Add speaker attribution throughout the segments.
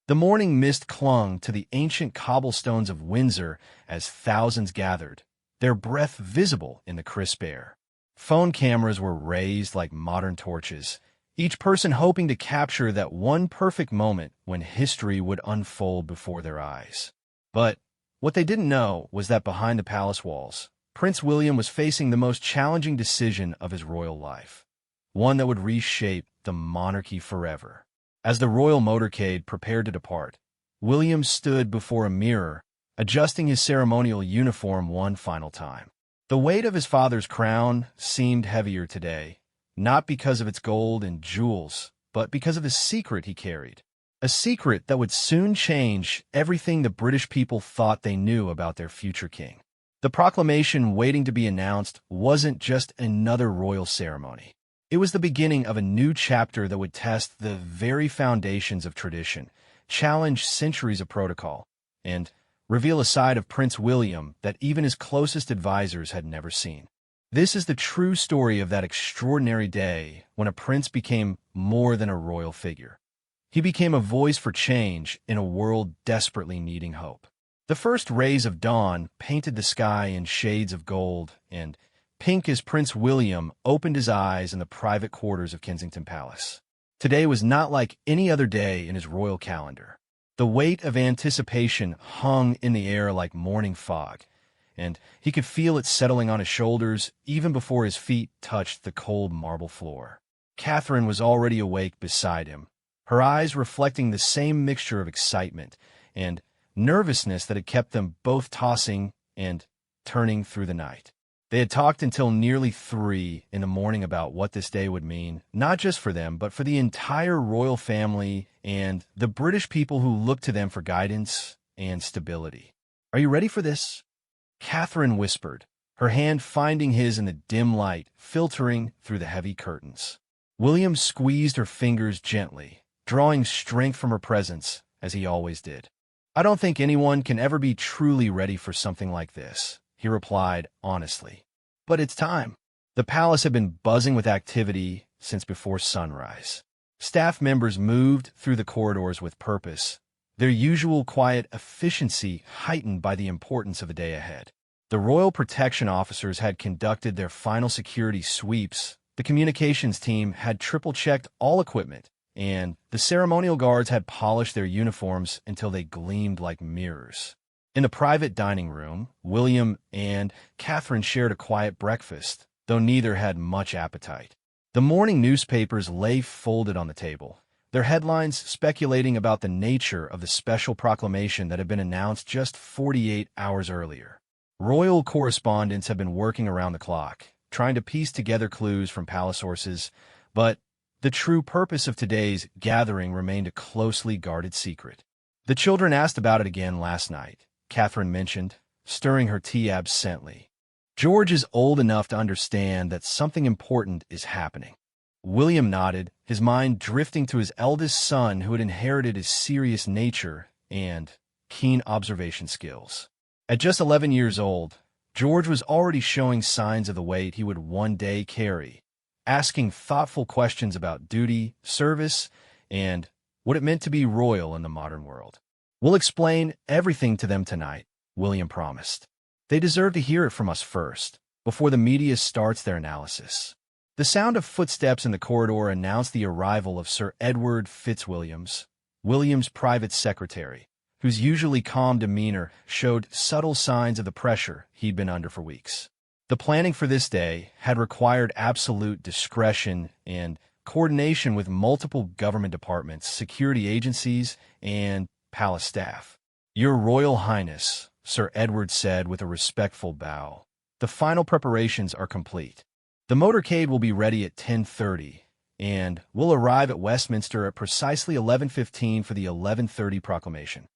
Speaker 1: The morning mist clung to the ancient cobblestones of Windsor as thousands gathered, their breath visible in the crisp air. Phone cameras were raised like modern torches, each person hoping to capture that one perfect moment when history would unfold before their eyes. But what they didn't know was that behind the palace walls, Prince William was facing the most challenging decision of his royal life, one that would reshape the monarchy forever. As the royal motorcade prepared to depart, William stood before a mirror, adjusting his ceremonial uniform one final time. The weight of his father's crown seemed heavier today, not because of its gold and jewels, but because of the secret he carried. A secret that would soon change everything the British people thought they knew about their future king. The proclamation waiting to be announced wasn't just another royal ceremony. It was the beginning of a new chapter that would test the very foundations of tradition, challenge centuries of protocol, and reveal a side of Prince William that even his closest advisors had never seen. This is the true story of that extraordinary day when a prince became more than a royal figure. He became a voice for change in a world desperately needing hope. The first rays of dawn painted the sky in shades of gold and pink as Prince William opened his eyes in the private quarters of Kensington Palace. Today was not like any other day in his royal calendar. The weight of anticipation hung in the air like morning fog, and he could feel it settling on his shoulders even before his feet touched the cold marble floor. Catherine was already awake beside him, her eyes reflecting the same mixture of excitement and nervousness that had kept them both tossing and turning through the night. They had talked until nearly 3 in the morning about what this day would mean, not just for them, but for the entire royal family and the British people who looked to them for guidance and stability. "Are you ready for this?" Catherine whispered, her hand finding his in the dim light filtering through the heavy curtains. William squeezed her fingers gently, drawing strength from her presence, as he always did. "I don't think anyone can ever be truly ready for something like this," he replied honestly. "But it's time." The palace had been buzzing with activity since before sunrise. Staff members moved through the corridors with purpose, their usual quiet efficiency heightened by the importance of the day ahead. The royal protection officers had conducted their final security sweeps, the communications team had triple-checked all equipment, and the ceremonial guards had polished their uniforms until they gleamed like mirrors. In the private dining room, William and Catherine shared a quiet breakfast, though neither had much appetite. The morning newspapers lay folded on the table, their headlines speculating about the nature of the special proclamation that had been announced just 48 hours earlier. Royal correspondents have been working around the clock, trying to piece together clues from palace sources, but the true purpose of today's gathering remained a closely guarded secret. "The children asked about it again last night," Catherine mentioned, stirring her tea absently. "George is old enough to understand that something important is happening." William nodded, his mind drifting to his eldest son who had inherited his serious nature and keen observation skills. At just 11 years old, George was already showing signs of the weight he would one day carry, asking thoughtful questions about duty, service, and what it meant to be royal in the modern world. "We'll explain everything to them tonight," William promised. "They deserve to hear it from us first, before the media starts their analysis." The sound of footsteps in the corridor announced the arrival of Sir Edward Fitzwilliams, William's private secretary, whose usually calm demeanor showed subtle signs of the pressure he'd been under for weeks. The planning for this day had required absolute discretion and coordination with multiple government departments, security agencies, and palace staff. "Your Royal Highness," Sir Edward said with a respectful bow, "the final preparations are complete. The motorcade will be ready at 10:30, and will arrive at Westminster at precisely 11:15 for the 11:30 proclamation."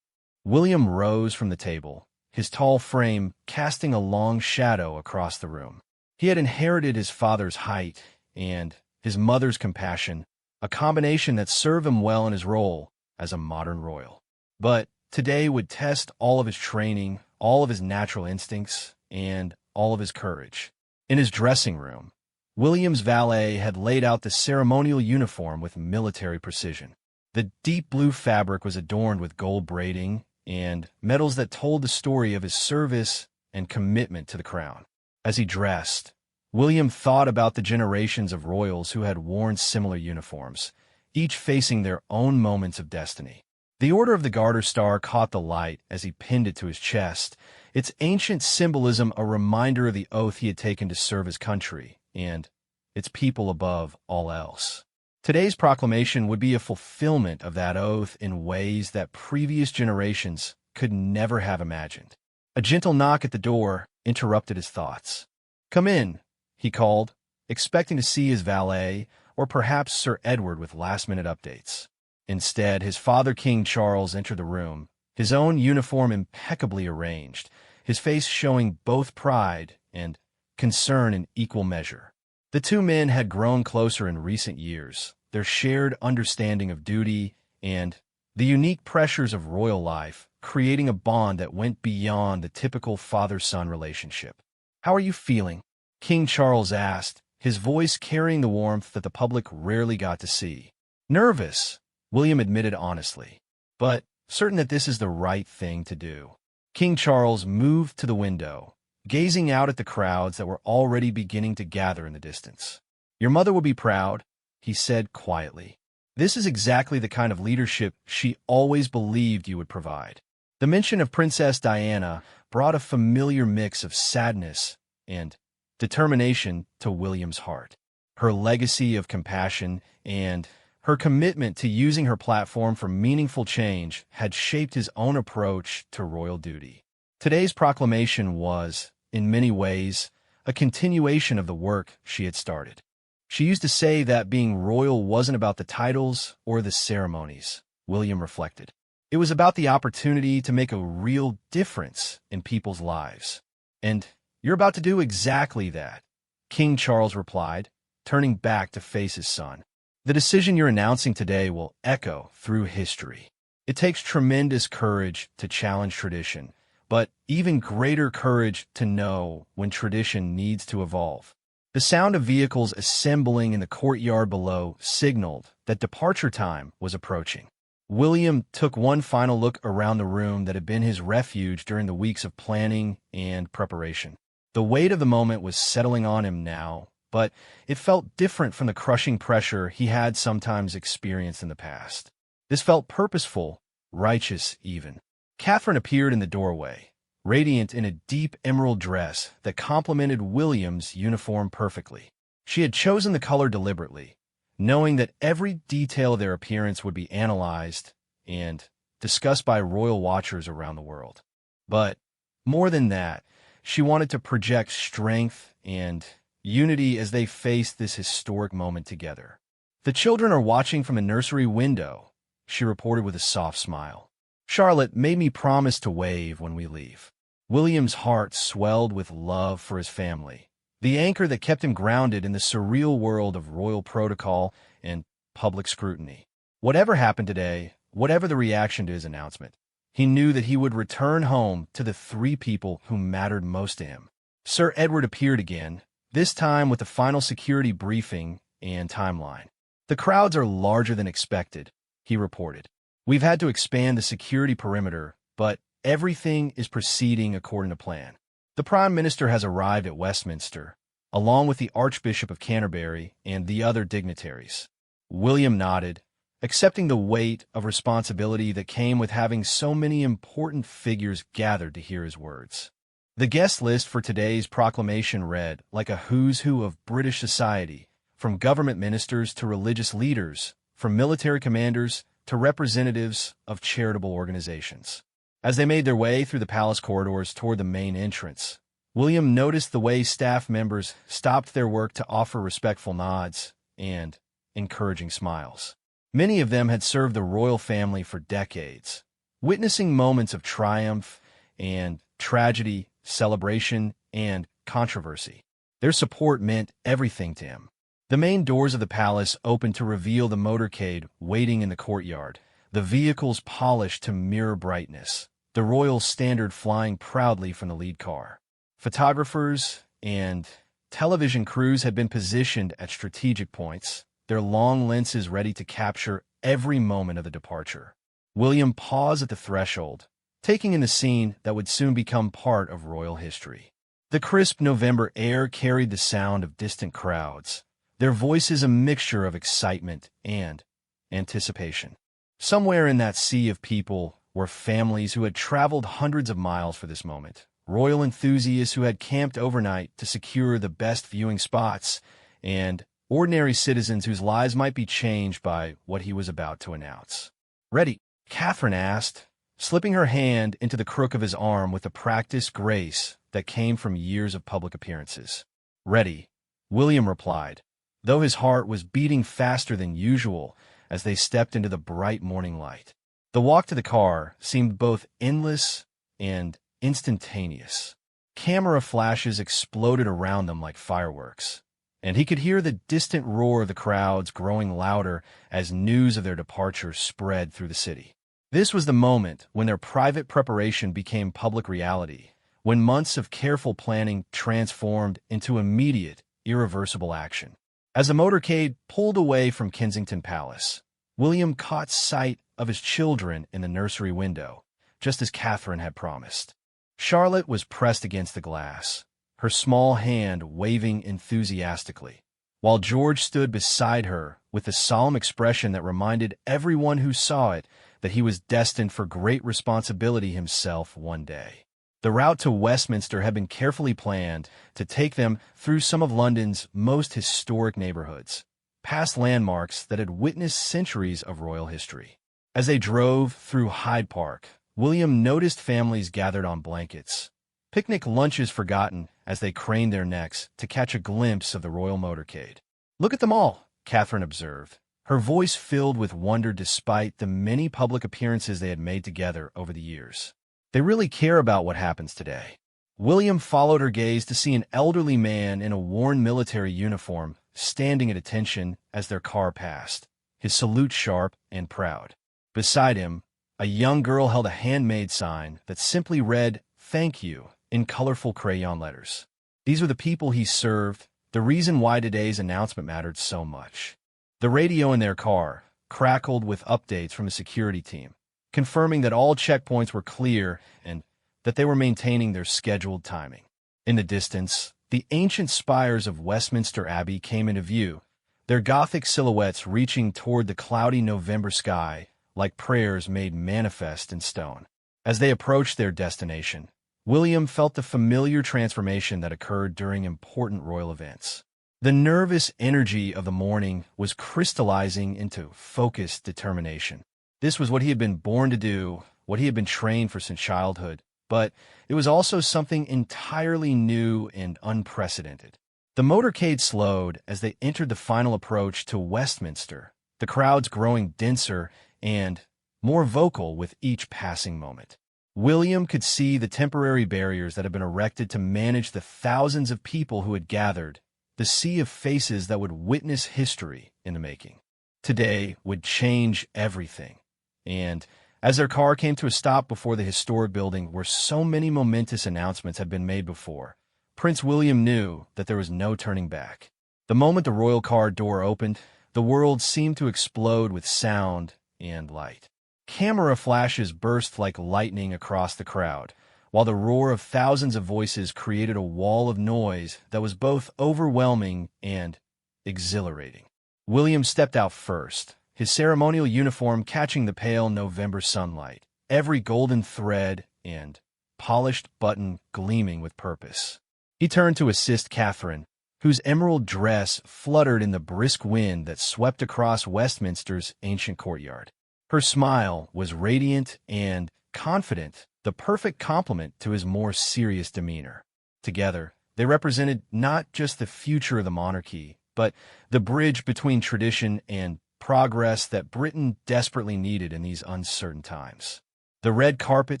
Speaker 1: William rose from the table, his tall frame casting a long shadow across the room. He had inherited his father's height and his mother's compassion, a combination that served him well in his role as a modern royal. But today would test all of his training, all of his natural instincts, and all of his courage. In his dressing room, William's valet had laid out the ceremonial uniform with military precision. The deep blue fabric was adorned with gold braiding and medals that told the story of his service and commitment to the crown. As he dressed, William thought about the generations of royals who had worn similar uniforms, each facing their own moments of destiny. The Order of the Garter Star caught the light as he pinned it to his chest, its ancient symbolism a reminder of the oath he had taken to serve his country and its people above all else. Today's proclamation would be a fulfillment of that oath in ways that previous generations could never have imagined. A gentle knock at the door interrupted his thoughts. "Come in," he called, expecting to see his valet or perhaps Sir Edward with last-minute updates. Instead, his father, King Charles, entered the room, his own uniform impeccably arranged, his face showing both pride and concern in equal measure. The two men had grown closer in recent years, their shared understanding of duty and the unique pressures of royal life, creating a bond that went beyond the typical father-son relationship. "How are you feeling?" King Charles asked, his voice carrying the warmth that the public rarely got to see. "Nervous," William admitted honestly, "but certain that this is the right thing to do." King Charles moved to the window, gazing out at the crowds that were already beginning to gather in the distance. "Your mother will be proud," he said quietly. "This is exactly the kind of leadership she always believed you would provide." The mention of Princess Diana brought a familiar mix of sadness and determination to William's heart. Her legacy of compassion and her commitment to using her platform for meaningful change had shaped his own approach to royal duty. Today's proclamation was, in many ways, a continuation of the work she had started. She used to say that being royal wasn't about the titles or the ceremonies, William reflected. It was about the opportunity to make a real difference in people's lives. "And you're about to do exactly that," King Charles replied, turning back to face his son. "The decision you're announcing today will echo through history. It takes tremendous courage to challenge tradition, but even greater courage to know when tradition needs to evolve." The sound of vehicles assembling in the courtyard below signaled that departure time was approaching. William took one final look around the room that had been his refuge during the weeks of planning and preparation. The weight of the moment was settling on him now, but it felt different from the crushing pressure he had sometimes experienced in the past. This felt purposeful, righteous even. Catherine appeared in the doorway, radiant in a deep emerald dress that complemented William's uniform perfectly. She had chosen the color deliberately, knowing that every detail of their appearance would be analyzed and discussed by royal watchers around the world. But more than that, she wanted to project strength and unity as they faced this historic moment together. "The children are watching from a nursery window," she reported with a soft smile. "Charlotte made me promise to wave when we leave." William's heart swelled with love for his family, the anchor that kept him grounded in the surreal world of royal protocol and public scrutiny. Whatever happened today, whatever the reaction to his announcement, he knew that he would return home to the three people who mattered most to him. Sir Edward appeared again, this time with the final security briefing and timeline. "The crowds are larger than expected," he reported. "We've had to expand the security perimeter, but everything is proceeding according to plan. The Prime Minister has arrived at Westminster, along with the Archbishop of Canterbury and the other dignitaries." William nodded, accepting the weight of responsibility that came with having so many important figures gathered to hear his words. The guest list for today's proclamation read like a who's who of British society, from government ministers to religious leaders, from military commanders to representatives of charitable organizations. As they made their way through the palace corridors toward the main entrance, William noticed the way staff members stopped their work to offer respectful nods and encouraging smiles. Many of them had served the royal family for decades, witnessing moments of triumph and tragedy, celebration and controversy. Their support meant everything to him. The main doors of the palace opened to reveal the motorcade waiting in the courtyard, the vehicles polished to mirror brightness, the royal standard flying proudly from the lead car. Photographers and television crews had been positioned at strategic points, their long lenses ready to capture every moment of the departure. William paused at the threshold, taking in the scene that would soon become part of royal history. The crisp November air carried the sound of distant crowds, their voices a mixture of excitement and anticipation. Somewhere in that sea of people were families who had traveled hundreds of miles for this moment, royal enthusiasts who had camped overnight to secure the best viewing spots, and ordinary citizens whose lives might be changed by what he was about to announce. "Ready?" Catherine asked, slipping her hand into the crook of his arm with the practiced grace that came from years of public appearances. "Ready," William replied, though his heart was beating faster than usual as they stepped into the bright morning light. The walk to the car seemed both endless and instantaneous. Camera flashes exploded around them like fireworks, and he could hear the distant roar of the crowds growing louder as news of their departure spread through the city. This was the moment when their private preparation became public reality, when months of careful planning transformed into immediate, irreversible action. As the motorcade pulled away from Kensington Palace, William caught sight of his children in the nursery window, just as Catherine had promised. Charlotte was pressed against the glass, her small hand waving enthusiastically, while George stood beside her with a solemn expression that reminded everyone who saw it that he was destined for great responsibility himself one day. The route to Westminster had been carefully planned to take them through some of London's most historic neighborhoods, past landmarks that had witnessed centuries of royal history. As they drove through Hyde Park, William noticed families gathered on blankets, picnic lunches forgotten as they craned their necks to catch a glimpse of the royal motorcade. "Look at them all," Catherine observed, her voice filled with wonder despite the many public appearances they had made together over the years. "They really care about what happens today." William followed her gaze to see an elderly man in a worn military uniform standing at attention as their car passed, his salute sharp and proud. Beside him, a young girl held a handmade sign that simply read, "Thank you," in colorful crayon letters. These were the people he served, the reason why today's announcement mattered so much. The radio in their car crackled with updates from the security team, confirming that all checkpoints were clear and that they were maintaining their scheduled timing. In the distance, the ancient spires of Westminster Abbey came into view, their Gothic silhouettes reaching toward the cloudy November sky like prayers made manifest in stone. As they approached their destination, William felt the familiar transformation that occurred during important royal events. The nervous energy of the morning was crystallizing into focused determination. This was what he had been born to do, what he had been trained for since childhood, but it was also something entirely new and unprecedented. The motorcade slowed as they entered the final approach to Westminster, the crowds growing denser and more vocal with each passing moment. William could see the temporary barriers that had been erected to manage the thousands of people who had gathered, the sea of faces that would witness history in the making. Today would change everything. And as their car came to a stop before the historic building where so many momentous announcements had been made before, Prince William knew that there was no turning back. The moment the royal car door opened, the world seemed to explode with sound and light. Camera flashes burst like lightning across the crowd, while the roar of thousands of voices created a wall of noise that was both overwhelming and exhilarating. William stepped out first, his ceremonial uniform catching the pale November sunlight, every golden thread and polished button gleaming with purpose. He turned to assist Catherine, whose emerald dress fluttered in the brisk wind that swept across Westminster's ancient courtyard. Her smile was radiant and confident, the perfect complement to his more serious demeanor. Together, they represented not just the future of the monarchy, but the bridge between tradition and progress that Britain desperately needed in these uncertain times. The red carpet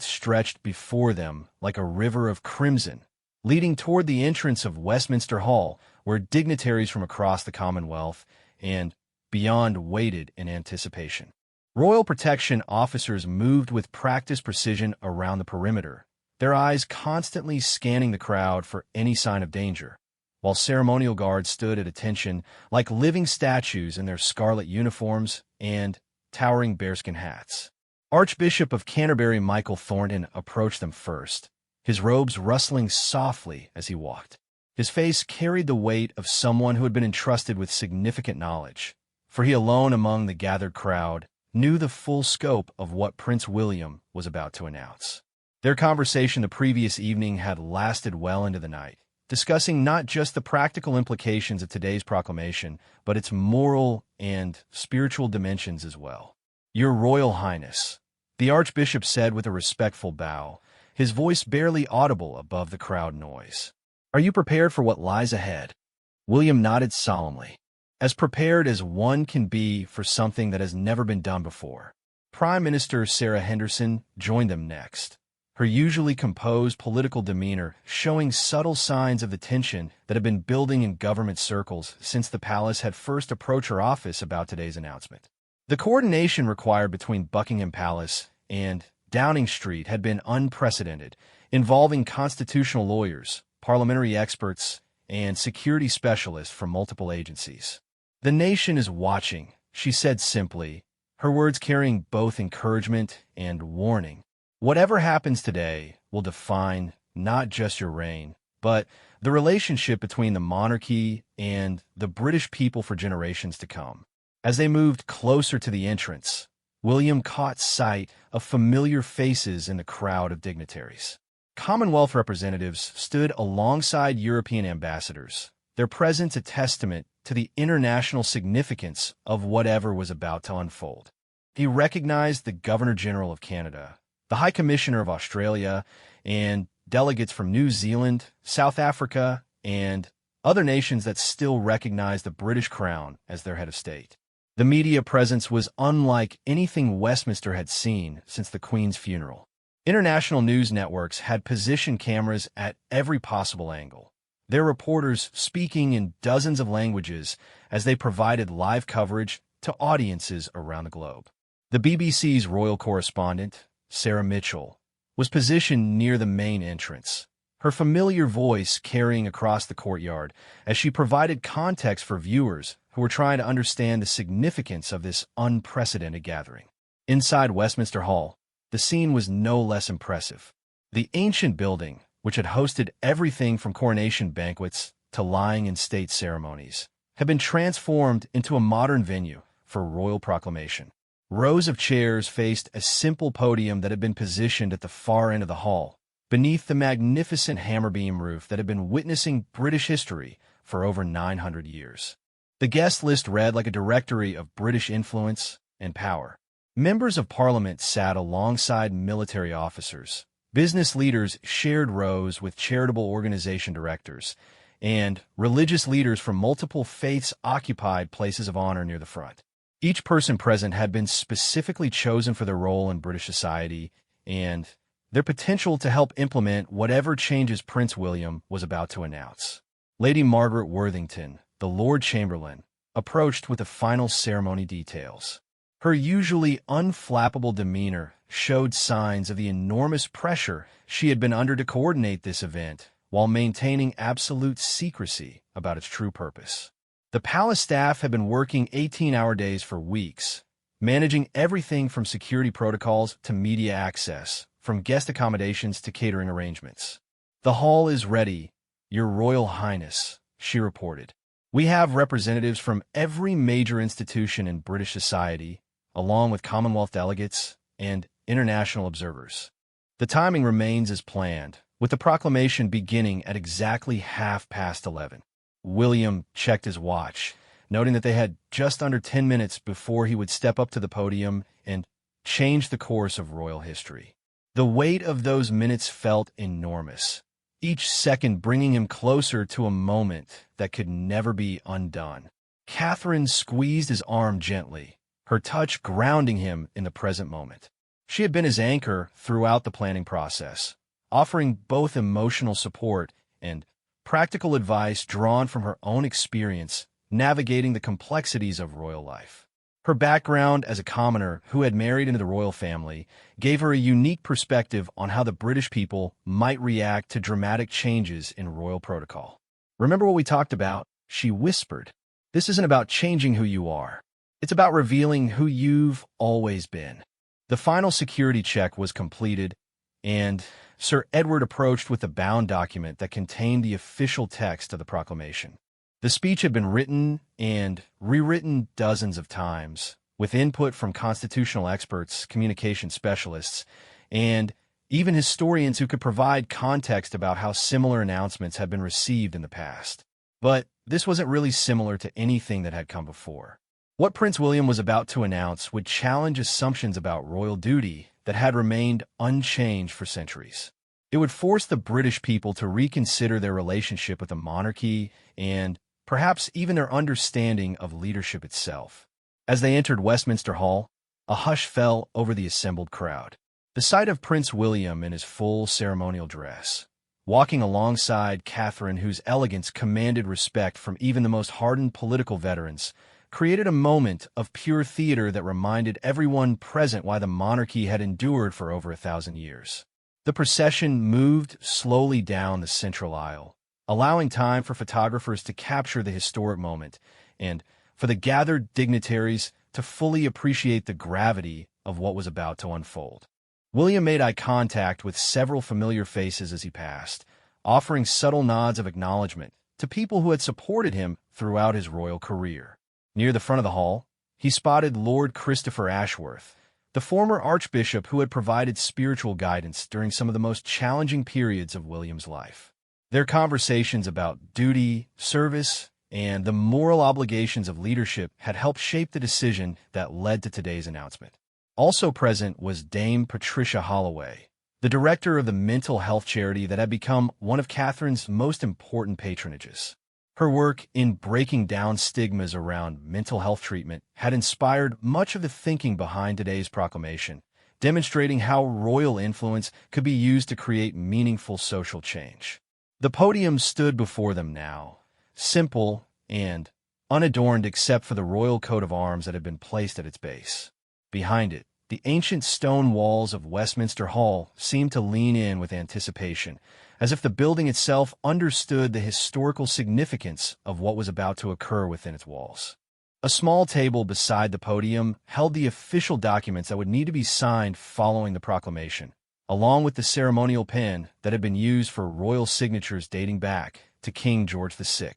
Speaker 1: stretched before them like a river of crimson, leading toward the entrance of Westminster Hall, where dignitaries from across the Commonwealth and beyond waited in anticipation. Royal protection officers moved with practiced precision around the perimeter, their eyes constantly scanning the crowd for any sign of danger, while ceremonial guards stood at attention like living statues in their scarlet uniforms and towering bearskin hats. Archbishop of Canterbury Michael Thornton approached them first, his robes rustling softly as he walked. His face carried the weight of someone who had been entrusted with significant knowledge, for he alone among the gathered crowd knew the full scope of what Prince William was about to announce. Their conversation the previous evening had lasted well into the night, discussing not just the practical implications of today's proclamation, but its moral and spiritual dimensions as well. "Your Royal Highness," the Archbishop said with a respectful bow, his voice barely audible above the crowd noise. "Are you prepared for what lies ahead?" William nodded solemnly. "As prepared as one can be for something that has never been done before." Prime Minister Sarah Henderson joined them next, her usually composed political demeanor showing subtle signs of the tension that had been building in government circles since the palace had first approached her office about today's announcement. The coordination required between Buckingham Palace and Downing Street had been unprecedented, involving constitutional lawyers, parliamentary experts, and security specialists from multiple agencies. "The nation is watching," she said simply, her words carrying both encouragement and warning. "Whatever happens today will define not just your reign, but the relationship between the monarchy and the British people for generations to come." As they moved closer to the entrance, William caught sight of familiar faces in the crowd of dignitaries. Commonwealth representatives stood alongside European ambassadors, their presence a testament to the international significance of whatever was about to unfold. He recognized the Governor-General of Canada, the High Commissioner of Australia, and delegates from New Zealand, South Africa, and other nations that still recognize the British crown as their head of state. The media presence was unlike anything Westminster had seen since the Queen's funeral. International news networks had positioned cameras at every possible angle, their reporters speaking in dozens of languages as they provided live coverage to audiences around the globe. The BBC's royal correspondent, Sarah Mitchell, was positioned near the main entrance, her familiar voice carrying across the courtyard as she provided context for viewers who were trying to understand the significance of this unprecedented gathering. Inside Westminster Hall, the scene was no less impressive. The ancient building, which had hosted everything from coronation banquets to lying in state ceremonies, had been transformed into a modern venue for royal proclamation. Rows of chairs faced a simple podium that had been positioned at the far end of the hall, beneath the magnificent hammerbeam roof that had been witnessing British history for over 900 years. The guest list read like a directory of British influence and power. Members of Parliament sat alongside military officers. Business leaders shared rows with charitable organization directors, and religious leaders from multiple faiths occupied places of honor near the front. Each person present had been specifically chosen for their role in British society and their potential to help implement whatever changes Prince William was about to announce. Lady Margaret Worthington, the Lord Chamberlain, approached with the final ceremony details. Her usually unflappable demeanor showed signs of the enormous pressure she had been under to coordinate this event while maintaining absolute secrecy about its true purpose. The palace staff had been working 18-hour days for weeks, managing everything from security protocols to media access, from guest accommodations to catering arrangements. "The hall is ready, Your Royal Highness," she reported. "We have representatives from every major institution in British society, along with Commonwealth delegates and international observers. The timing remains as planned, with the proclamation beginning at exactly 11:30. William checked his watch, noting that they had just under 10 minutes before he would step up to the podium and change the course of royal history. The weight of those minutes felt enormous, each second bringing him closer to a moment that could never be undone. Catherine squeezed his arm gently, her touch grounding him in the present moment. She had been his anchor throughout the planning process, offering both emotional support and practical advice drawn from her own experience navigating the complexities of royal life. Her background as a commoner who had married into the royal family gave her a unique perspective on how the British people might react to dramatic changes in royal protocol. "Remember what we talked about?" she whispered. "This isn't about changing who you are. It's about revealing who you've always been. The final security check was completed, and Sir Edward approached with a bound document that contained the official text of the proclamation. The speech had been written and rewritten dozens of times, with input from constitutional experts, communication specialists, and even historians who could provide context about how similar announcements had been received in the past. But this wasn't really similar to anything that had come before. What Prince William was about to announce would challenge assumptions about royal duty that had remained unchanged for centuries. It would force the British people to reconsider their relationship with the monarchy and perhaps even their understanding of leadership itself. As they entered Westminster Hall, a hush fell over the assembled crowd. The sight of Prince William in his full ceremonial dress, walking alongside Catherine, whose elegance commanded respect from even the most hardened political veterans, created a moment of pure theater that reminded everyone present why the monarchy had endured for over 1,000 years. The procession moved slowly down the central aisle, allowing time for photographers to capture the historic moment and for the gathered dignitaries to fully appreciate the gravity of what was about to unfold. William made eye contact with several familiar faces as he passed, offering subtle nods of acknowledgement to people who had supported him throughout his royal career. Near the front of the hall, he spotted Lord Christopher Ashworth, the former archbishop who had provided spiritual guidance during some of the most challenging periods of William's life. Their conversations about duty, service, and the moral obligations of leadership had helped shape the decision that led to today's announcement. Also present was Dame Patricia Holloway, the director of the mental health charity that had become one of Catherine's most important patronages. Her work in breaking down stigmas around mental health treatment had inspired much of the thinking behind today's proclamation, demonstrating how royal influence could be used to create meaningful social change. The podium stood before them now, simple and unadorned except for the royal coat of arms that had been placed at its base. Behind it, the ancient stone walls of Westminster Hall seemed to lean in with anticipation, as if the building itself understood the historical significance of what was about to occur within its walls. A small table beside the podium held the official documents that would need to be signed following the proclamation, along with the ceremonial pen that had been used for royal signatures dating back to King George VI.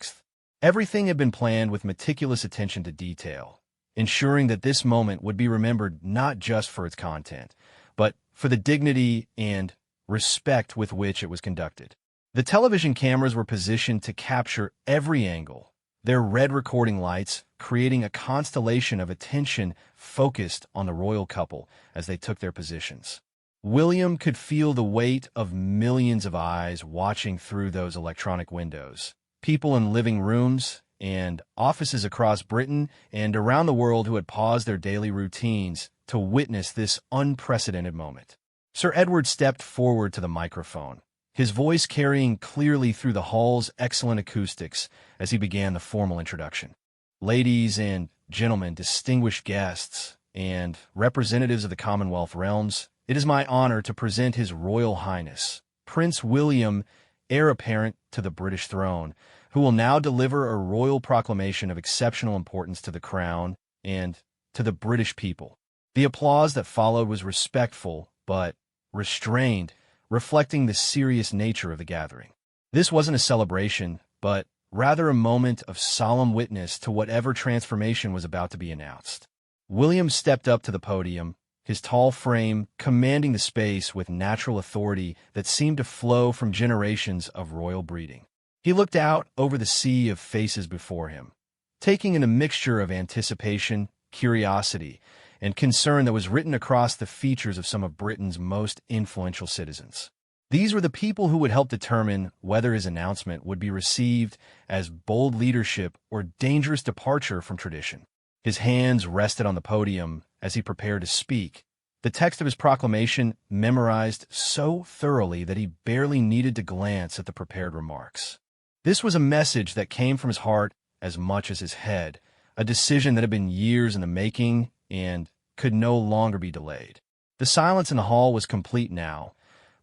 Speaker 1: Everything had been planned with meticulous attention to detail, ensuring that this moment would be remembered not just for its content, but for the dignity and respect with which it was conducted. The television cameras were positioned to capture every angle, their red recording lights creating a constellation of attention focused on the royal couple as they took their positions. William could feel the weight of millions of eyes watching through those electronic windows, people in living rooms and offices across Britain and around the world who had paused their daily routines to witness this unprecedented moment. Sir Edward stepped forward to the microphone, his voice carrying clearly through the hall's excellent acoustics as he began the formal introduction. Ladies and gentlemen, distinguished guests, and representatives of the Commonwealth realms, it is my honor to present His Royal Highness, Prince William, heir apparent to the British throne, who will now deliver a royal proclamation of exceptional importance to the Crown and to the British people. The applause that followed was respectful, but restrained, reflecting the serious nature of the gathering. This wasn't a celebration, but rather a moment of solemn witness to whatever transformation was about to be announced. William stepped up to the podium, his tall frame commanding the space with natural authority that seemed to flow from generations of royal breeding. He looked out over the sea of faces before him, taking in a mixture of anticipation, curiosity, and concern that was written across the features of some of Britain's most influential citizens. These were the people who would help determine whether his announcement would be received as bold leadership or dangerous departure from tradition. His hands rested on the podium as he prepared to speak, the text of his proclamation memorized so thoroughly that he barely needed to glance at the prepared remarks. This was a message that came from his heart as much as his head, a decision that had been years in the making and could no longer be delayed. The silence in the hall was complete now,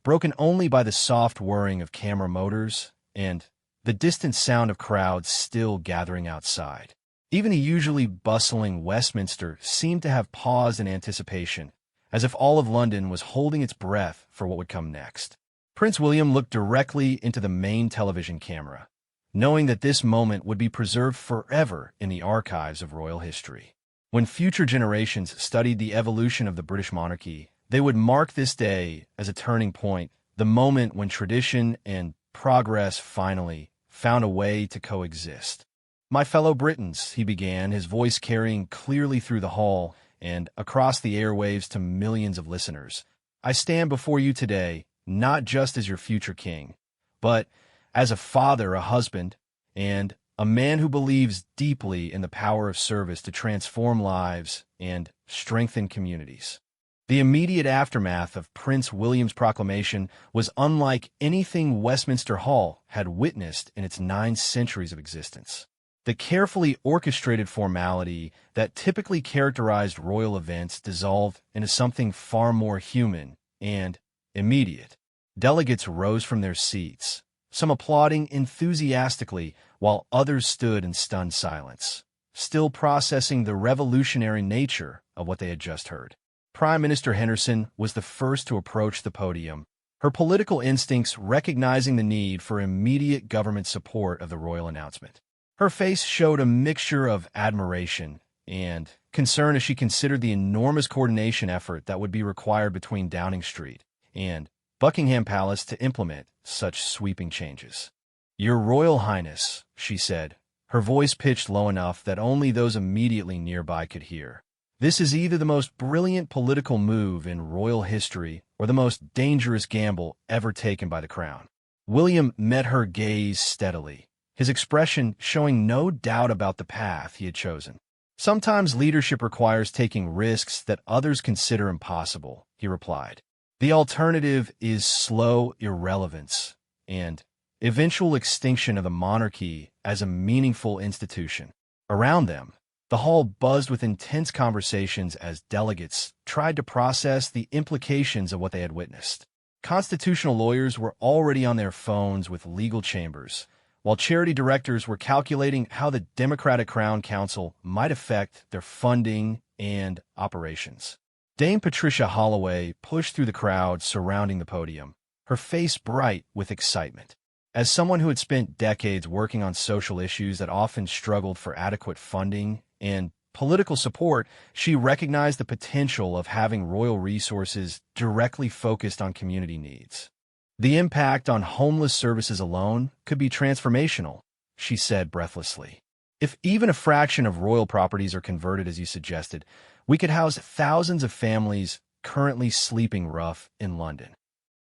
Speaker 1: broken only by the soft whirring of camera motors and the distant sound of crowds still gathering outside. Even the usually bustling Westminster seemed to have paused in anticipation, as if all of London was holding its breath for what would come next. Prince William looked directly into the main television camera, knowing that this moment would be preserved forever in the archives of royal history. When future generations studied the evolution of the British monarchy, they would mark this day as a turning point, the moment when tradition and progress finally found a way to coexist. "My fellow Britons," he began, his voice carrying clearly through the hall and across the airwaves to millions of listeners. "I stand before you today, not just as your future king, but as a father, a husband, and a man who believes deeply in the power of service to transform lives and strengthen communities." The immediate aftermath of Prince William's proclamation was unlike anything Westminster Hall had witnessed in its 9 centuries of existence. The carefully orchestrated formality that typically characterized royal events dissolved into something far more human and immediate. Delegates rose from their seats, some applauding enthusiastically while others stood in stunned silence, still processing the revolutionary nature of what they had just heard. Prime Minister Henderson was the first to approach the podium, her political instincts recognizing the need for immediate government support of the royal announcement. Her face showed a mixture of admiration and concern as she considered the enormous coordination effort that would be required between Downing Street and Buckingham Palace to implement such sweeping changes. "Your Royal Highness," she said, her voice pitched low enough that only those immediately nearby could hear. "This is either the most brilliant political move in royal history or the most dangerous gamble ever taken by the crown." William met her gaze steadily, his expression showing no doubt about the path he had chosen. "Sometimes leadership requires taking risks that others consider impossible," he replied. "The alternative is slow irrelevance and eventual extinction of the monarchy as a meaningful institution." Around them, the hall buzzed with intense conversations as delegates tried to process the implications of what they had witnessed. Constitutional lawyers were already on their phones with legal chambers, while charity directors were calculating how the Democratic Crown Council might affect their funding and operations. Dame Patricia Holloway pushed through the crowd surrounding the podium, her face bright with excitement. As someone who had spent decades working on social issues that often struggled for adequate funding and political support, she recognized the potential of having royal resources directly focused on community needs. "The impact on homeless services alone could be transformational," she said breathlessly. "If even a fraction of royal properties are converted as you suggested, we could house thousands of families currently sleeping rough in London."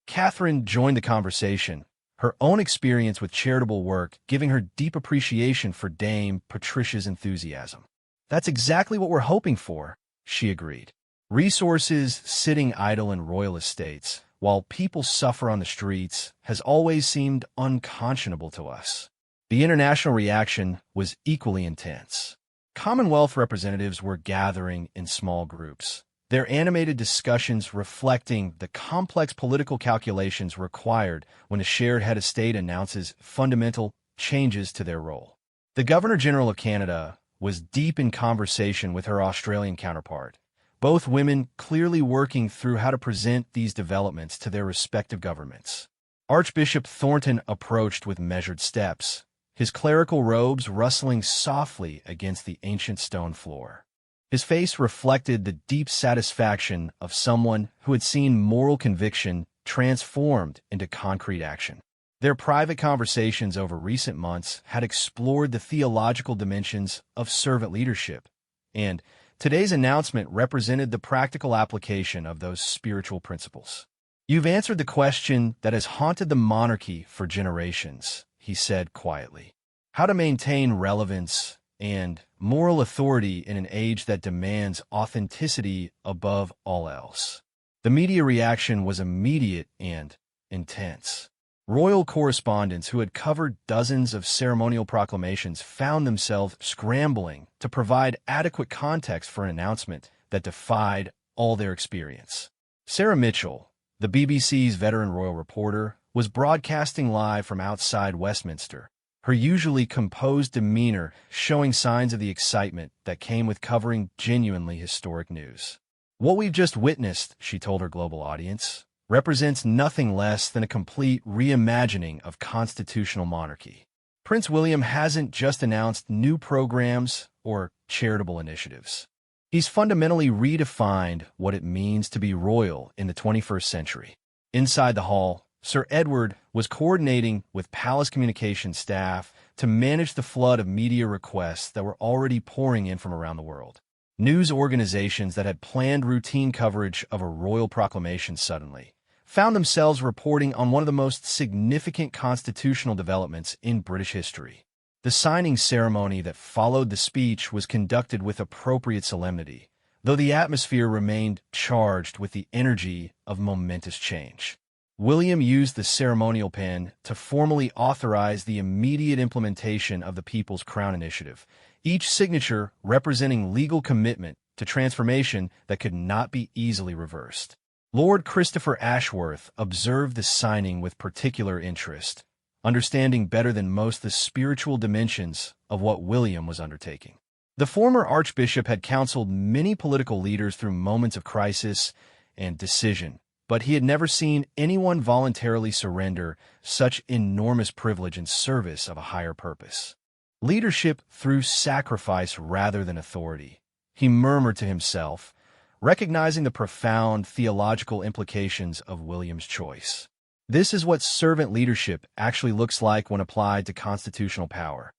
Speaker 1: Catherine joined the conversation, her own experience with charitable work giving her deep appreciation for Dame Patricia's enthusiasm. "That's exactly what we're hoping for," she agreed. "Resources sitting idle in royal estates, while people suffer on the streets, has always seemed unconscionable to us." The international reaction was equally intense. Commonwealth representatives were gathering in small groups, their animated discussions reflecting the complex political calculations required when a shared head of state announces fundamental changes to their role. The Governor-General of Canada was deep in conversation with her Australian counterpart, both women clearly working through how to present these developments to their respective governments. Archbishop Thornton approached with measured steps, his clerical robes rustling softly against the ancient stone floor. His face reflected the deep satisfaction of someone who had seen moral conviction transformed into concrete action. Their private conversations over recent months had explored the theological dimensions of servant leadership, and today's announcement represented the practical application of those spiritual principles. "You've answered the question that has haunted the monarchy for generations," he said quietly. "How to maintain relevance and moral authority in an age that demands authenticity above all else." The media reaction was immediate and intense. Royal correspondents who had covered dozens of ceremonial proclamations found themselves scrambling to provide adequate context for an announcement that defied all their experience. Sarah Mitchell, the BBC's veteran royal reporter, was broadcasting live from outside Westminster, her usually composed demeanor showing signs of the excitement that came with covering genuinely historic news. "What we've just witnessed," she told her global audience, "represents nothing less than a complete reimagining of constitutional monarchy. Prince William hasn't just announced new programs or charitable initiatives. He's fundamentally redefined what it means to be royal in the 21st century." Inside the hall, Sir Edward was coordinating with palace communications staff to manage the flood of media requests that were already pouring in from around the world. News organizations that had planned routine coverage of a royal proclamation suddenly found themselves reporting on one of the most significant constitutional developments in British history. The signing ceremony that followed the speech was conducted with appropriate solemnity, though the atmosphere remained charged with the energy of momentous change. William used the ceremonial pen to formally authorize the immediate implementation of the People's Crown Initiative, each signature representing legal commitment to transformation that could not be easily reversed. Lord Christopher Ashworth observed the signing with particular interest, understanding better than most the spiritual dimensions of what William was undertaking. The former archbishop had counseled many political leaders through moments of crisis and decision, but he had never seen anyone voluntarily surrender such enormous privilege in service of a higher purpose. Leadership through sacrifice rather than authority, he murmured to himself, recognizing the profound theological implications of William's choice. This is what servant leadership actually looks like when applied to constitutional power.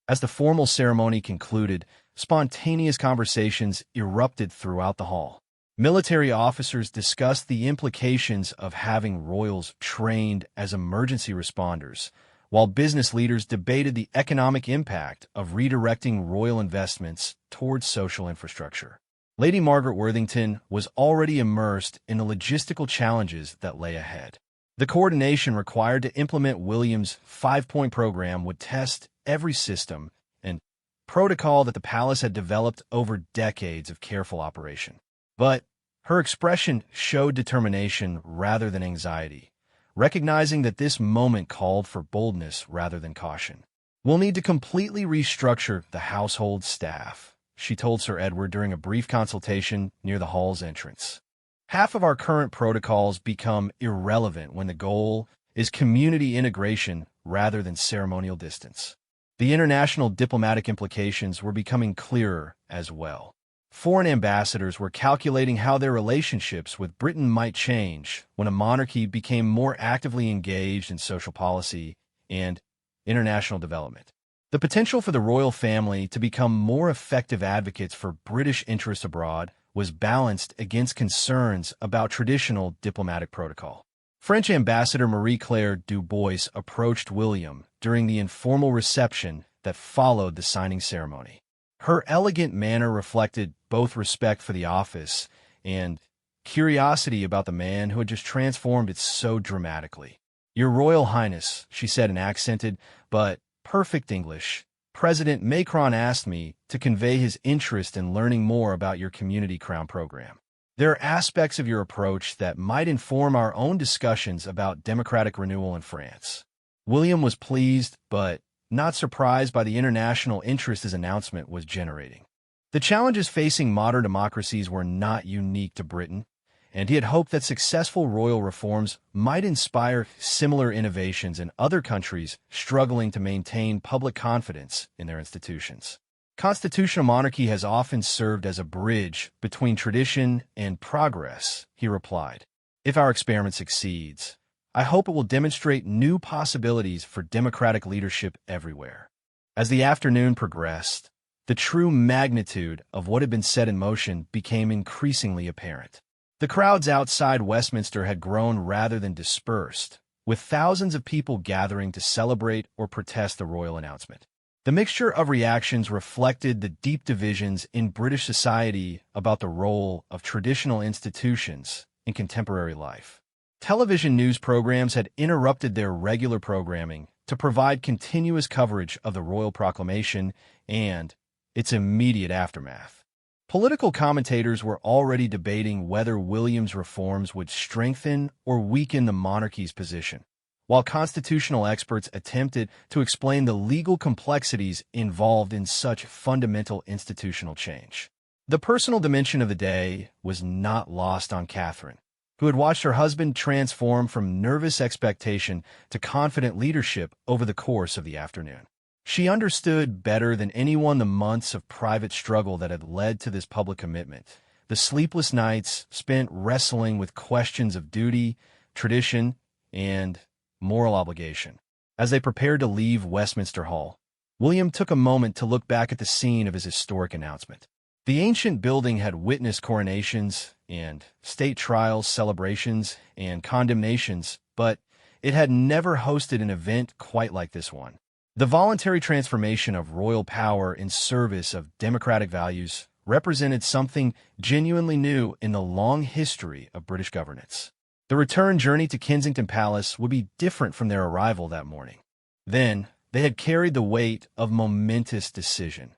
Speaker 1: As the formal ceremony concluded, spontaneous conversations erupted throughout the hall. Military officers discussed the implications of having royals trained as emergency responders, while business leaders debated the economic impact of redirecting royal investments towards social infrastructure. Lady Margaret Worthington was already immersed in the logistical challenges that lay ahead. The coordination required to implement William's five-point program would test every system and protocol that the palace had developed over decades of careful operation. But her expression showed determination rather than anxiety, recognizing that this moment called for boldness rather than caution. "We'll need to completely restructure the household staff," she told Sir Edward during a brief consultation near the hall's entrance. "Half of our current protocols become irrelevant when the goal is community integration rather than ceremonial distance." The international diplomatic implications were becoming clearer as well. Foreign ambassadors were calculating how their relationships with Britain might change when a monarchy became more actively engaged in social policy and international development. The potential for the royal family to become more effective advocates for British interests abroad was balanced against concerns about traditional diplomatic protocol. French Ambassador Marie-Claire Dubois approached William during the informal reception that followed the signing ceremony. Her elegant manner reflected both respect for the office and curiosity about the man who had just transformed it so dramatically. "Your Royal Highness," she said in accented but perfect English, "President Macron asked me to convey his interest in learning more about your Community Crown program. There are aspects of your approach that might inform our own discussions about democratic renewal in France." William was pleased, but not surprised by the international interest his announcement was generating. The challenges facing modern democracies were not unique to Britain, and he had hoped that successful royal reforms might inspire similar innovations in other countries struggling to maintain public confidence in their institutions. "Constitutional monarchy has often served as a bridge between tradition and progress," he replied. "If our experiment succeeds, I hope it will demonstrate new possibilities for democratic leadership everywhere." As the afternoon progressed, the true magnitude of what had been set in motion became increasingly apparent. The crowds outside Westminster had grown rather than dispersed, with thousands of people gathering to celebrate or protest the royal announcement. The mixture of reactions reflected the deep divisions in British society about the role of traditional institutions in contemporary life. Television news programs had interrupted their regular programming to provide continuous coverage of the royal proclamation and its immediate aftermath. Political commentators were already debating whether William's reforms would strengthen or weaken the monarchy's position, while constitutional experts attempted to explain the legal complexities involved in such fundamental institutional change. The personal dimension of the day was not lost on Catherine, who had watched her husband transform from nervous expectation to confident leadership over the course of the afternoon. She understood better than anyone the months of private struggle that had led to this public commitment, the sleepless nights spent wrestling with questions of duty, tradition, and moral obligation. As they prepared to leave Westminster Hall, William took a moment to look back at the scene of his historic announcement. The ancient building had witnessed coronations and state trials, celebrations, and condemnations, but it had never hosted an event quite like this one. The voluntary transformation of royal power in service of democratic values represented something genuinely new in the long history of British governance. The return journey to Kensington Palace would be different from their arrival that morning. Then, they had carried the weight of momentous decision.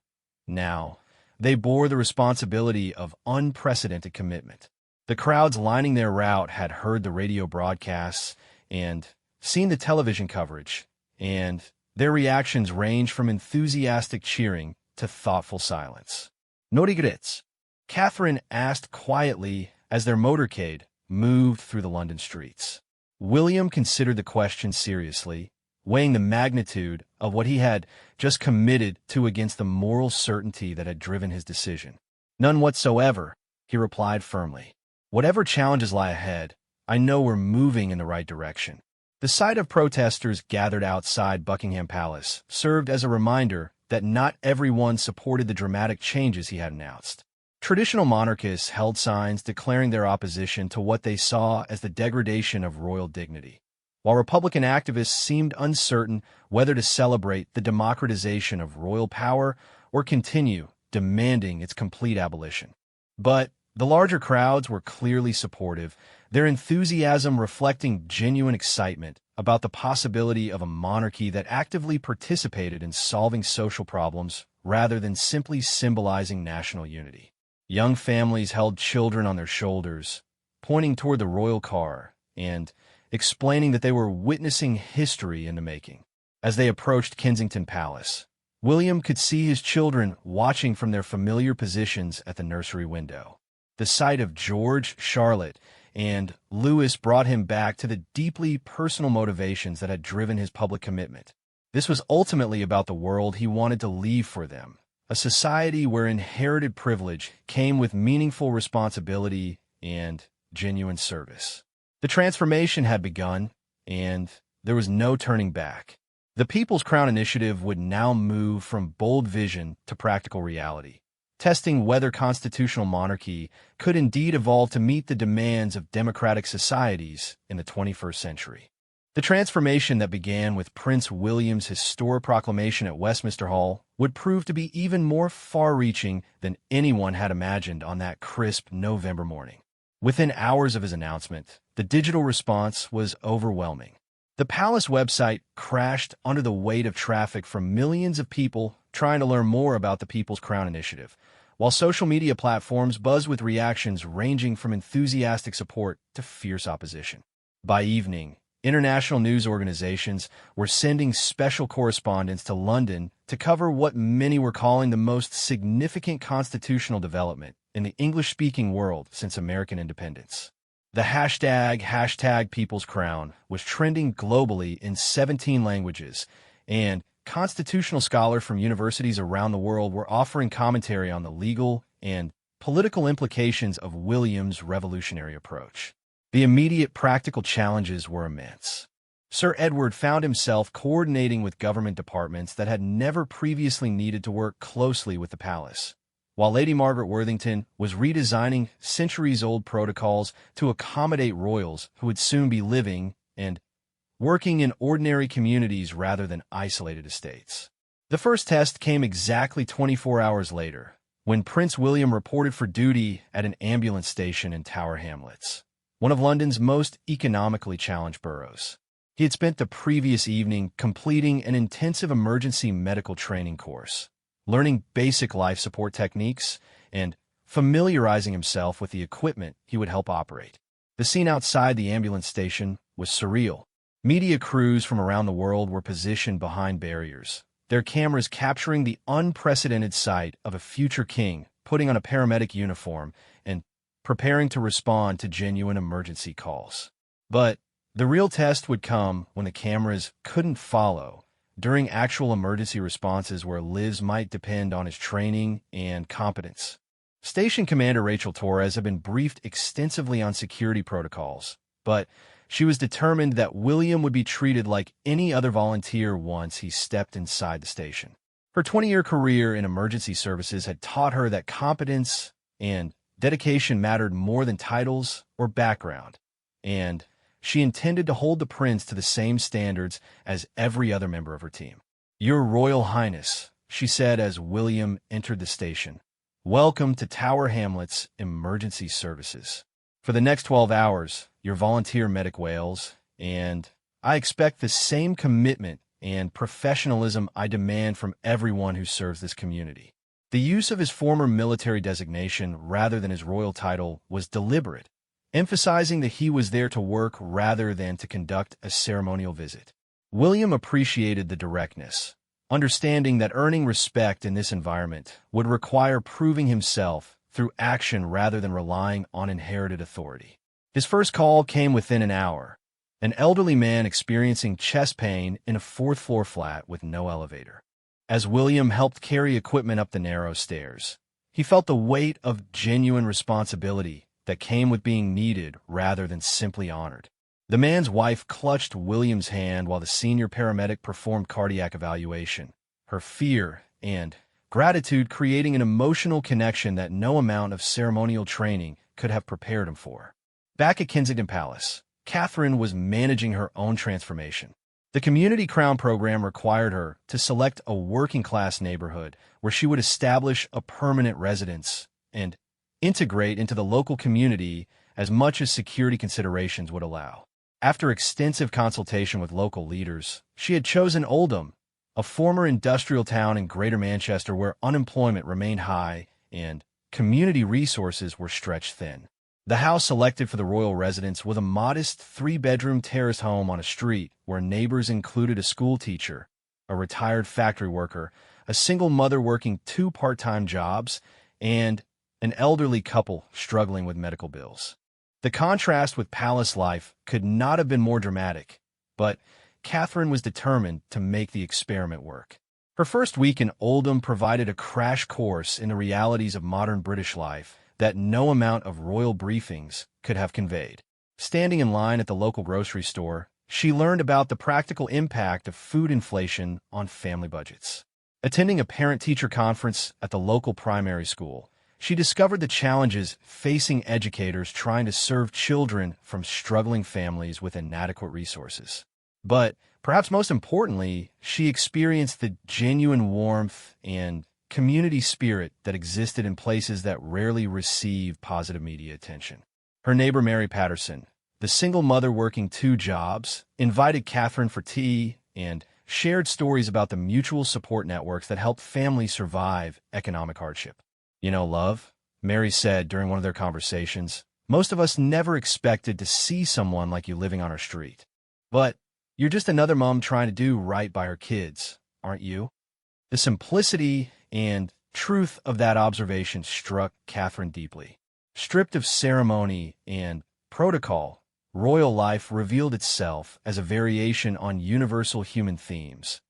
Speaker 1: Now, they bore the responsibility of unprecedented commitment. The crowds lining their route had heard the radio broadcasts and seen the television coverage, and their reactions ranged from enthusiastic cheering to thoughtful silence. "No regrets?" Catherine asked quietly as their motorcade moved through the London streets. William considered the question seriously, weighing the magnitude of what he had just committed to against the moral certainty that had driven his decision. "None whatsoever," he replied firmly. "Whatever challenges lie ahead, I know we're moving in the right direction." The sight of protesters gathered outside Buckingham Palace served as a reminder that not everyone supported the dramatic changes he had announced. Traditional monarchists held signs declaring their opposition to what they saw as the degradation of royal dignity, while Republican activists seemed uncertain whether to celebrate the democratization of royal power or continue demanding its complete abolition. But the larger crowds were clearly supportive, their enthusiasm reflecting genuine excitement about the possibility of a monarchy that actively participated in solving social problems rather than simply symbolizing national unity. Young families held children on their shoulders, pointing toward the royal car and explaining that they were witnessing history in the making. As they approached Kensington Palace, William could see his children watching from their familiar positions at the nursery window. The sight of George, Charlotte, and Louis brought him back to the deeply personal motivations that had driven his public commitment. This was ultimately about the world he wanted to leave for them, a society where inherited privilege came with meaningful responsibility and genuine service. The transformation had begun, and there was no turning back. The People's Crown Initiative would now move from bold vision to practical reality, testing whether constitutional monarchy could indeed evolve to meet the demands of democratic societies in the 21st century. The transformation that began with Prince William's historic proclamation at Westminster Hall would prove to be even more far-reaching than anyone had imagined on that crisp November morning. Within hours of his announcement, the digital response was overwhelming. The palace website crashed under the weight of traffic from millions of people trying to learn more about the People's Crown Initiative, while social media platforms buzzed with reactions ranging from enthusiastic support to fierce opposition. By evening, international news organizations were sending special correspondents to London to cover what many were calling the most significant constitutional development in the English-speaking world since American independence. The hashtag People's Crown was trending globally in 17 languages, and constitutional scholars from universities around the world were offering commentary on the legal and political implications of William's revolutionary approach. The immediate practical challenges were immense. Sir Edward found himself coordinating with government departments that had never previously needed to work closely with the palace, while Lady Margaret Worthington was redesigning centuries-old protocols to accommodate royals who would soon be living and working in ordinary communities rather than isolated estates. The first test came exactly 24 hours later, when Prince William reported for duty at an ambulance station in Tower Hamlets, one of London's most economically challenged boroughs. He had spent the previous evening completing an intensive emergency medical training course, learning basic life support techniques, and familiarizing himself with the equipment he would help operate. The scene outside the ambulance station was surreal. Media crews from around the world were positioned behind barriers, their cameras capturing the unprecedented sight of a future king putting on a paramedic uniform and preparing to respond to genuine emergency calls. But the real test would come when the cameras couldn't follow, during actual emergency responses where lives might depend on his training and competence. Station Commander Rachel Torres had been briefed extensively on security protocols, but she was determined that William would be treated like any other volunteer once he stepped inside the station. Her 20-year career in emergency services had taught her that competence and dedication mattered more than titles or background, and she intended to hold the prince to the same standards as every other member of her team. "Your Royal Highness," she said as William entered the station, "welcome to Tower Hamlet's emergency services. For the next 12 hours, your volunteer medic wails, and I expect the same commitment and professionalism I demand from everyone who serves this community." The use of his former military designation rather than his royal title was deliberate, emphasizing that he was there to work rather than to conduct a ceremonial visit. William appreciated the directness, understanding that earning respect in this environment would require proving himself through action rather than relying on inherited authority. His first call came within an hour, an elderly man experiencing chest pain in a fourth-floor flat with no elevator. As William helped carry equipment up the narrow stairs, he felt the weight of genuine responsibility that came with being needed rather than simply honored. The man's wife clutched William's hand while the senior paramedic performed cardiac evaluation, her fear and gratitude creating an emotional connection that no amount of ceremonial training could have prepared him for. Back at Kensington Palace, Catherine was managing her own transformation. The Community Crown program required her to select a working-class neighborhood where she would establish a permanent residence and integrate into the local community as much as security considerations would allow. After extensive consultation with local leaders, she had chosen Oldham, a former industrial town in Greater Manchester where unemployment remained high and community resources were stretched thin. The house selected for the royal residence was a modest 3-bedroom terrace home on a street where neighbors included a school teacher, a retired factory worker, a single mother working 2 part-time jobs, and an elderly couple struggling with medical bills. The contrast with palace life could not have been more dramatic, but Catherine was determined to make the experiment work. Her first week in Oldham provided a crash course in the realities of modern British life that no amount of royal briefings could have conveyed. Standing in line at the local grocery store, she learned about the practical impact of food inflation on family budgets. Attending a parent-teacher conference at the local primary school, she discovered the challenges facing educators trying to serve children from struggling families with inadequate resources. But perhaps most importantly, she experienced the genuine warmth and community spirit that existed in places that rarely receive positive media attention. Her neighbor Mary Patterson, the single mother working 2 jobs, invited Catherine for tea and shared stories about the mutual support networks that helped families survive economic hardship. "You know, love," Mary said during one of their conversations, "most of us never expected to see someone like you living on our street. But you're just another mom trying to do right by her kids, aren't you?" The simplicity and truth of that observation struck Catherine deeply. Stripped of ceremony and protocol, royal life revealed itself as a variation on universal human themes: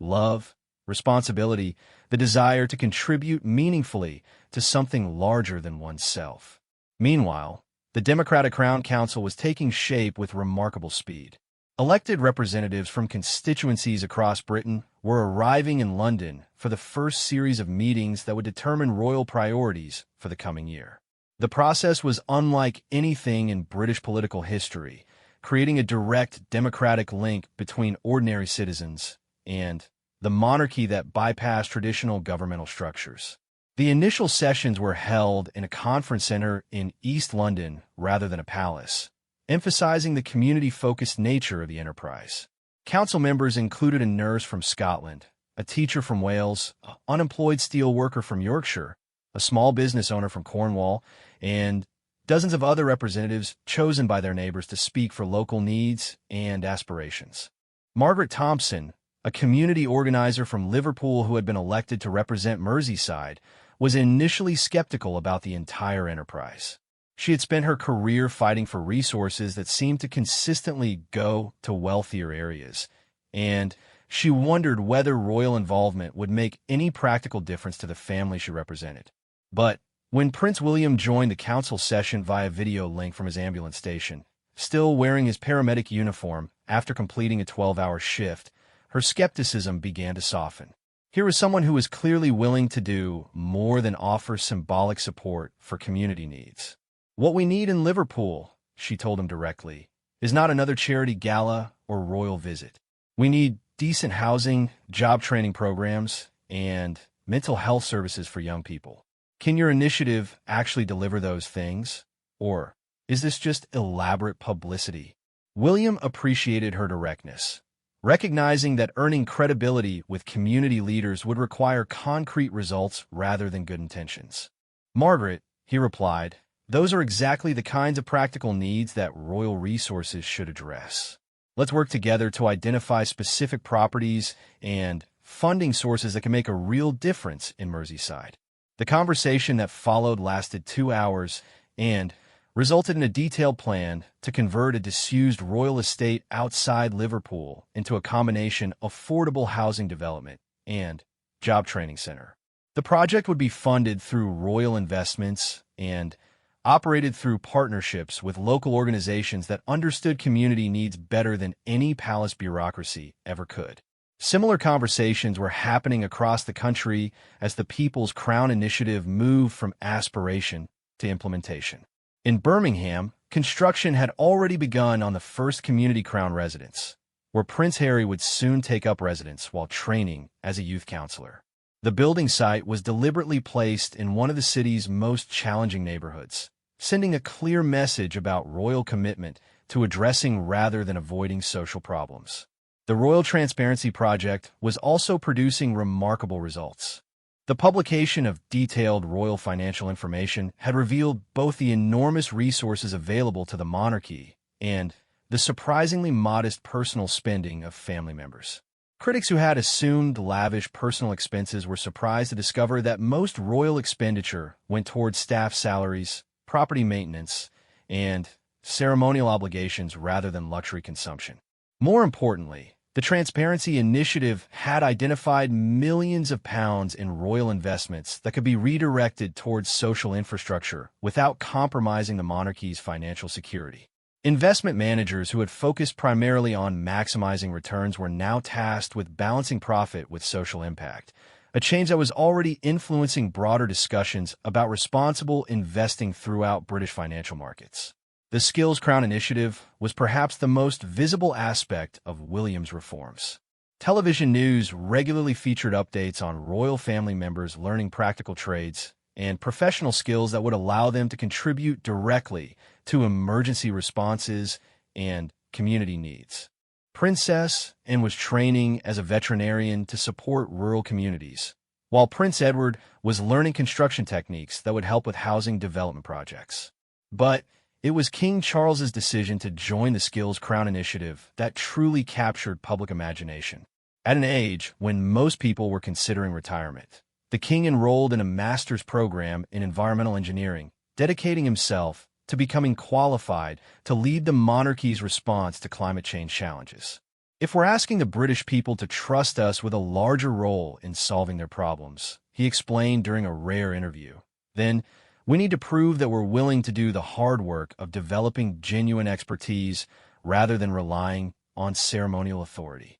Speaker 1: love, responsibility, the desire to contribute meaningfully to something larger than oneself. Meanwhile, the Democratic Crown Council was taking shape with remarkable speed. Elected representatives from constituencies across Britain were arriving in London for the first series of meetings that would determine royal priorities for the coming year. The process was unlike anything in British political history, creating a direct democratic link between ordinary citizens and the monarchy that bypassed traditional governmental structures. The initial sessions were held in a conference center in East London rather than a palace, emphasizing the community-focused nature of the enterprise. Council members included a nurse from Scotland, a teacher from Wales, an unemployed steel worker from Yorkshire, a small business owner from Cornwall, and dozens of other representatives chosen by their neighbors to speak for local needs and aspirations. Margaret Thompson, a community organizer from Liverpool who had been elected to represent Merseyside, was initially skeptical about the entire enterprise. She had spent her career fighting for resources that seemed to consistently go to wealthier areas, and she wondered whether royal involvement would make any practical difference to the family she represented. But when Prince William joined the council session via video link from his ambulance station, still wearing his paramedic uniform after completing a 12-hour shift, her skepticism began to soften. Here was someone who was clearly willing to do more than offer symbolic support for community needs. "What we need in Liverpool," she told him directly, "is not another charity gala or royal visit. We need decent housing, job training programs, and mental health services for young people. Can your initiative actually deliver those things? Or is this just elaborate publicity?" William appreciated her directness, recognizing that earning credibility with community leaders would require concrete results rather than good intentions. "Margaret," he replied, "those are exactly the kinds of practical needs that royal resources should address. Let's work together to identify specific properties and funding sources that can make a real difference in Merseyside." The conversation that followed lasted 2 hours and resulted in a detailed plan to convert a disused royal estate outside Liverpool into a combination affordable housing development and job training center. The project would be funded through royal investments and operated through partnerships with local organizations that understood community needs better than any palace bureaucracy ever could. Similar conversations were happening across the country as the People's Crown Initiative moved from aspiration to implementation. In Birmingham, construction had already begun on the first community crown residence, where Prince Harry would soon take up residence while training as a youth counselor. The building site was deliberately placed in one of the city's most challenging neighborhoods, sending a clear message about royal commitment to addressing rather than avoiding social problems. The Royal Transparency Project was also producing remarkable results. The publication of detailed royal financial information had revealed both the enormous resources available to the monarchy and the surprisingly modest personal spending of family members. Critics who had assumed lavish personal expenses were surprised to discover that most royal expenditure went towards staff salaries, property maintenance, and ceremonial obligations rather than luxury consumption. More importantly, the Transparency Initiative had identified millions of pounds in royal investments that could be redirected towards social infrastructure without compromising the monarchy's financial security. Investment managers who had focused primarily on maximizing returns were now tasked with balancing profit with social impact, a change that was already influencing broader discussions about responsible investing throughout British financial markets. The Skills Crown Initiative was perhaps the most visible aspect of William's reforms. Television news regularly featured updates on royal family members learning practical trades and professional skills that would allow them to contribute directly to emergency responses and community needs. Princess Anne was training as a veterinarian to support rural communities, while Prince Edward was learning construction techniques that would help with housing development projects. But it was King Charles's decision to join the Skills Crown Initiative that truly captured public imagination. At an age when most people were considering retirement, the king enrolled in a master's program in environmental engineering, dedicating himself to becoming qualified to lead the monarchy's response to climate change challenges. "If we're asking the British people to trust us with a larger role in solving their problems," he explained during a rare interview, "then we need to prove that we're willing to do the hard work of developing genuine expertise rather than relying on ceremonial authority."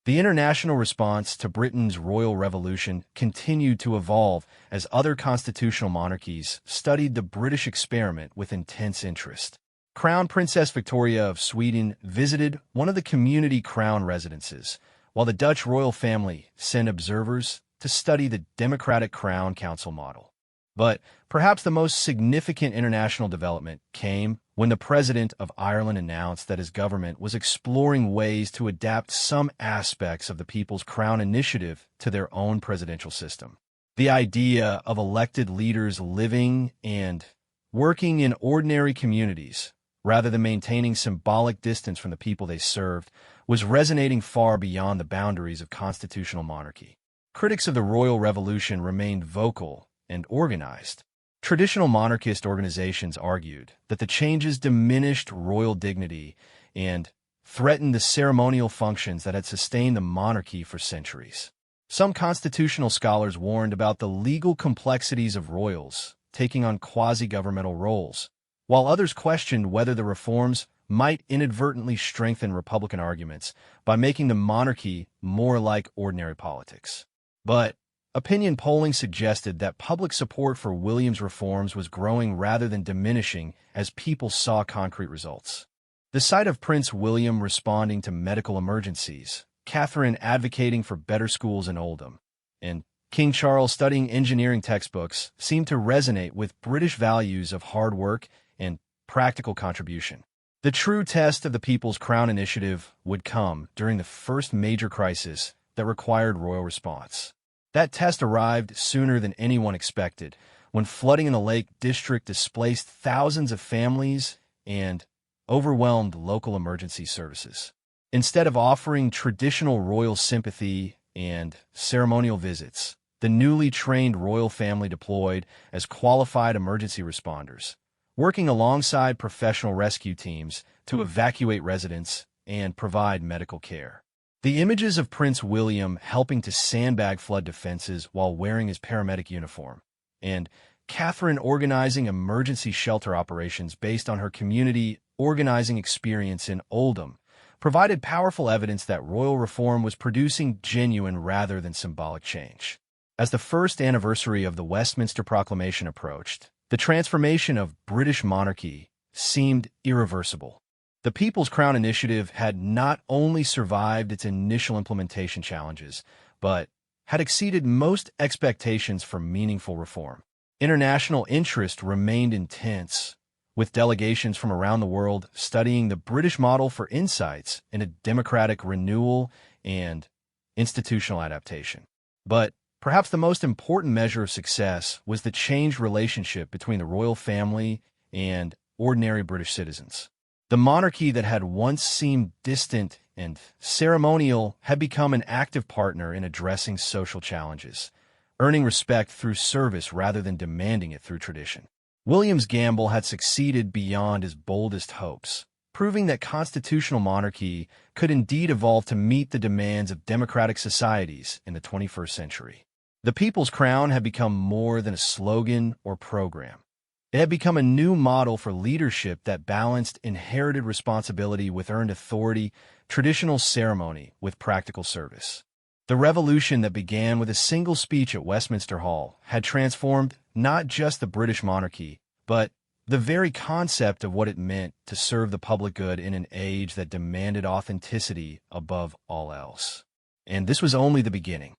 Speaker 1: The international response to Britain's royal revolution continued to evolve as other constitutional monarchies studied the British experiment with intense interest. Crown Princess Victoria of Sweden visited one of the community crown residences, while the Dutch royal family sent observers to study the Democratic Crown Council model. But perhaps the most significant international development came when the President of Ireland announced that his government was exploring ways to adapt some aspects of the People's Crown Initiative to their own presidential system. The idea of elected leaders living and working in ordinary communities, rather than maintaining symbolic distance from the people they served, was resonating far beyond the boundaries of constitutional monarchy. Critics of the royal revolution remained vocal and organized. Traditional monarchist organizations argued that the changes diminished royal dignity and threatened the ceremonial functions that had sustained the monarchy for centuries. Some constitutional scholars warned about the legal complexities of royals taking on quasi-governmental roles, while others questioned whether the reforms might inadvertently strengthen Republican arguments by making the monarchy more like ordinary politics. But opinion polling suggested that public support for William's reforms was growing rather than diminishing as people saw concrete results. The sight of Prince William responding to medical emergencies, Catherine advocating for better schools in Oldham, and King Charles studying engineering textbooks seemed to resonate with British values of hard work and practical contribution. The true test of the People's Crown Initiative would come during the first major crisis that required royal response. That test arrived sooner than anyone expected, when flooding in the Lake District displaced thousands of families and overwhelmed local emergency services. Instead of offering traditional royal sympathy and ceremonial visits, the newly trained royal family deployed as qualified emergency responders, working alongside professional rescue teams to evacuate residents and provide medical care. The images of Prince William helping to sandbag flood defenses while wearing his paramedic uniform, and Catherine organizing emergency shelter operations based on her community organizing experience in Oldham, provided powerful evidence that royal reform was producing genuine rather than symbolic change. As the first anniversary of the Westminster Proclamation approached, the transformation of British monarchy seemed irreversible. The People's Crown Initiative had not only survived its initial implementation challenges, but had exceeded most expectations for meaningful reform. International interest remained intense, with delegations from around the world studying the British model for insights into democratic renewal and institutional adaptation. But perhaps the most important measure of success was the changed relationship between the royal family and ordinary British citizens. The monarchy that had once seemed distant and ceremonial had become an active partner in addressing social challenges, earning respect through service rather than demanding it through tradition. William's gamble had succeeded beyond his boldest hopes, proving that constitutional monarchy could indeed evolve to meet the demands of democratic societies in the 21st century. The People's Crown had become more than a slogan or program. It had become a new model for leadership that balanced inherited responsibility with earned authority, traditional ceremony with practical service. The revolution that began with a single speech at Westminster Hall had transformed not just the British monarchy, but the very concept of what it meant to serve the public good in an age that demanded authenticity above all else. And this was only the beginning.